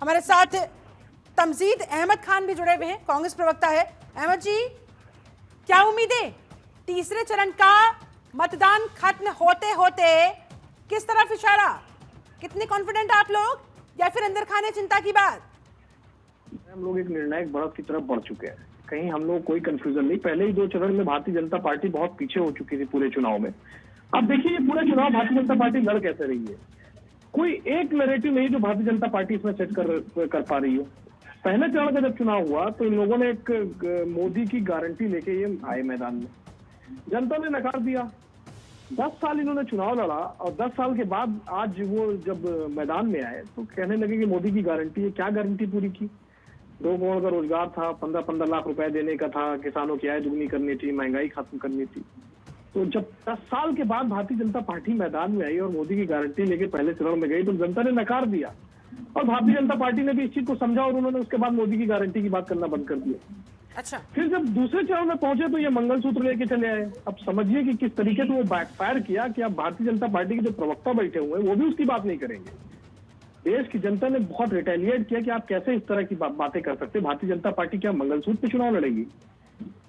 हमारे साथ तमजीद अहमद खान भी जुड़े हुए हैं, कांग्रेस प्रवक्ता है। अहमद जी, क्या उम्मीदें तीसरे चरण का मतदान खत्म होते होते किस तरफ इशारा? कितने कॉन्फिडेंट आप लोग, या फिर अंदर खाने चिंता की बात? हम लोग एक निर्णायक बढ़त की तरफ बढ़ चुके हैं। कहीं हम लोग कोई कंफ्यूजन नहीं। पहले ही 2 चरण में भारतीय जनता पार्टी बहुत पीछे हो चुकी थी पूरे चुनाव में। अब देखिए ये पूरा चुनाव भारतीय जनता पार्टी लड़ कैसे रही है। कोई एक नैरेटिव नहीं जो भारतीय जनता पार्टी इसमें सेट कर पा रही हो। पहले चरण का जब चुनाव हुआ तो इन लोगों ने एक मोदी की गारंटी लेके ये आए मैदान में, जनता ने नकार दिया। 10 साल इन्होंने चुनाव लड़ा और 10 साल के बाद आज वो जब मैदान में आए तो कहने लगे कि मोदी की गारंटी है। क्या गारंटी पूरी की? 2 करोड़ का रोजगार था, 15-15 लाख रुपए देने का था, किसानों की आय दुगनी करनी थी, महंगाई खत्म करनी थी। तो जब 10 साल के बाद भारतीय जनता पार्टी मैदान में आई और मोदी की गारंटी लेके पहले चरण में गई तो जनता ने नकार दिया और भारतीय जनता पार्टी ने भी इस चीज को समझा और उन्होंने उसके बाद मोदी की गारंटी की बात करना बंद कर दिया। अच्छा, फिर जब दूसरे चरण में पहुंचे तो ये मंगलसूत्र लेके चले आए। अब समझिए कि किस तरीके से वो बैकफायर किया कि अब भारतीय जनता पार्टी के जो प्रवक्ता बैठे हुए हैं वो भी उसकी बात नहीं करेंगे। देश की जनता ने बहुत रिटेलिएट किया कि आप कैसे इस तरह की बातें कर सकते। भारतीय जनता पार्टी क्या मंगलसूत्र पे चुनाव लड़ेगी?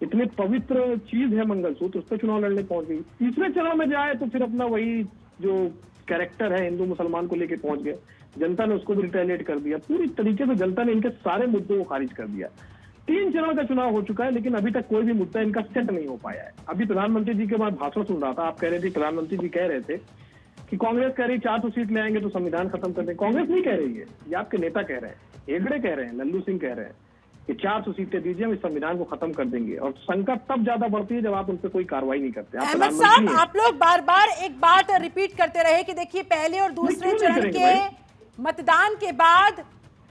इतनी पवित्र चीज है मंगलसूत्र, उस पर चुनाव लड़ने पहुंच गई। तीसरे चरण में जाए तो फिर अपना वही जो कैरेक्टर है हिंदू मुसलमान को लेके पहुंच गए। जनता ने उसको भी रिटेलिएट कर दिया। पूरी तरीके से जनता ने इनके सारे मुद्दों को खारिज कर दिया। 3 चरण का चुनाव हो चुका है लेकिन अभी तक कोई भी मुद्दा इनका सेट नहीं हो पाया है। अभी प्रधानमंत्री जी के बाद भाषण सुन रहा था, आप कह रहे थे, प्रधानमंत्री जी कह रहे थे कि कांग्रेस कह रही 400 सीट ले आएंगे तो संविधान खत्म कर देंगे। कांग्रेस नहीं कह रही है, ये आपके नेता कह रहे हैं, हेगड़े कह रहे हैं, लल्लू सिंह कह रहे हैं कि 400 सीटें दीजिए, हम इस संविधान को खत्म कर देंगे। और शंका तब ज्यादा बढ़ती है जब आप उन पर कोई कार्रवाई नहीं करते। अहमद साहब, आप लोग बार बार एक बात रिपीट करते रहे कि देखिए पहले और दूसरे चरण के मतदान के बाद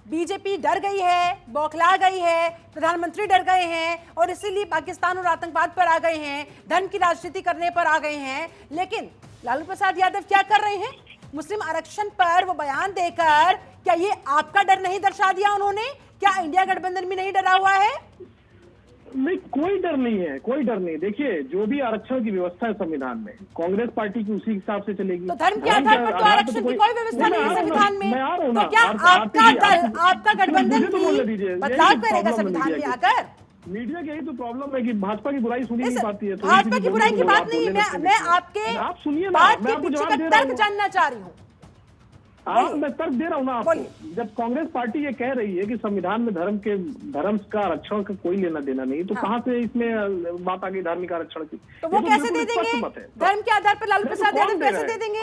बीजेपी डर गई है, बौखला गई है, प्रधानमंत्री डर गए हैं और इसीलिए पाकिस्तान और आतंकवाद पर आ गए हैं, धन की राजनीति करने पर आ गए हैं। लेकिन लालू प्रसाद यादव क्या कर रहे हैं? मुस्लिम आरक्षण पर वो बयान देकर क्या ये आपका डर नहीं दर्शा दिया उन्होंने? क्या इंडिया गठबंधन भी नहीं डरा हुआ है? नहीं, कोई डर नहीं है, कोई डर नहीं। देखिए जो भी आरक्षण की व्यवस्था है संविधान में, कांग्रेस पार्टी की उसी हिसाब से चलेगी। तो धर्म के आधार पर तो आरक्षण की कोई व्यवस्था नहीं है संविधान में। तो क्या आपका दल, आपका गठबंधन भी बदलाव करेगा संविधान में आकर? मीडिया की यही तो प्रॉब्लम है कि भाजपा की बुराई सुनी नहीं पाती है। भाजपा की बुराई की बात नहीं है, मैं आपके आप सुनिए, बात के पीछे का तर्क जानना चाह रही हूँ। मैं तर्क दे रहा हूँ ना आपको। जब कांग्रेस पार्टी ये कह रही है कि संविधान में धर्म का आरक्षण का कोई लेना देना नहीं, तो कहाँ से इसमें बात आ गई धार्मिक आरक्षण की? तो वो कैसे दे देंगे? धर्म के आधार पर लालू प्रसाद यादव कैसे दे देंगे?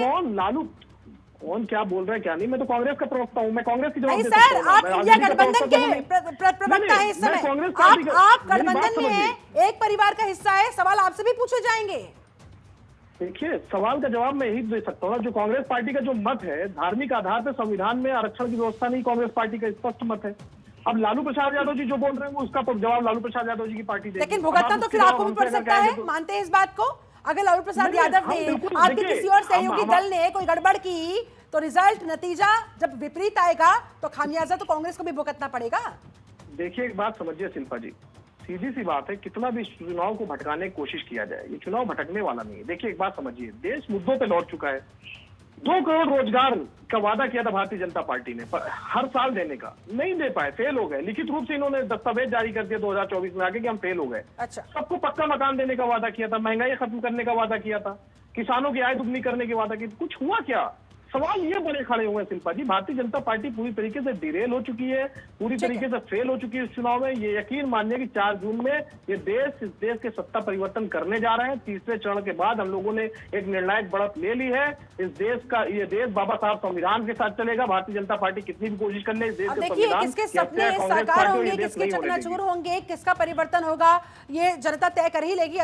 कौन क्या बोल रहा है क्या नहीं? मैं तो कांग्रेस का प्रवक्ता हूँ, मैं कांग्रेस की जवाब नहीं सर, आप इंडिया गठबंधन के प्रवक्ता हैं इस समय। आप गठबंधन में एक परिवार का हिस्सा है, सवाल आपसे भी पूछे जाएंगे। देखिए सवाल का जवाब मैं यही दे सकता हूँ। जो कांग्रेस पार्टी का जो मत है, धार्मिक आधार पर संविधान में आरक्षण की व्यवस्था नहीं, कांग्रेस पार्टी का स्पष्ट मत है। अब लालू प्रसाद यादव जी जो बोल रहे हैं वो उसका जवाब लालू प्रसाद यादव जी की पार्टी देगी। लेकिन भुगतना तो फिर आपको भी पड़ सकता है, मानते हैं इस बात को? अगर लालू प्रसाद यादव ने, आपके किसी और सहयोगी दल ने कोई गड़बड़ की तो रिजल्ट, नतीजा जब विपरीत आएगा तो खामियाजा तो कांग्रेस को भी भुगतना पड़ेगा। देखिए एक बात समझिए शिल्पा जी, सीधी सी बात है, कितना भी चुनाव को भटकाने की कोशिश किया जाए, ये चुनाव भटकने वाला नहीं है। देखिए एक बात समझिए, देश मुद्दों पे लौट चुका है। 2 करोड़ रोजगार का वादा किया था भारतीय जनता पार्टी ने हर साल देने का, नहीं दे पाए, फेल हो गए। लिखित रूप से इन्होंने दस्तावेज जारी कर दिया 2024 में आके कि हम फेल हो गए। अच्छा, सबको पक्का मकान देने का वादा किया था, महंगाई खत्म करने का वादा किया था, किसानों की आय दुगनी करने के वादा किया, कुछ हुआ क्या? सवाल ये बड़े खड़े हुए हैं शिल्पा जी। भारतीय जनता पार्टी पूरी तरीके से डिरेल हो चुकी है, पूरी तरीके से फेल हो चुकी है इस चुनाव में। ये यकीन मानिए कि 4 जून में ये इस देश के सत्ता परिवर्तन करने जा रहे हैं। तीसरे चरण के बाद हम लोगों ने एक निर्णायक बढ़त ले ली है। इस देश का, ये देश बाबा साहब संविधान के साथ चलेगा। भारतीय जनता पार्टी कितनी भी कोशिश कर ले, इस देश के संविधान किसके सपने साकार होंगे, किसके चकनाचूर होंगे, किसका परिवर्तन होगा, ये जनता तय कर ही लेगी।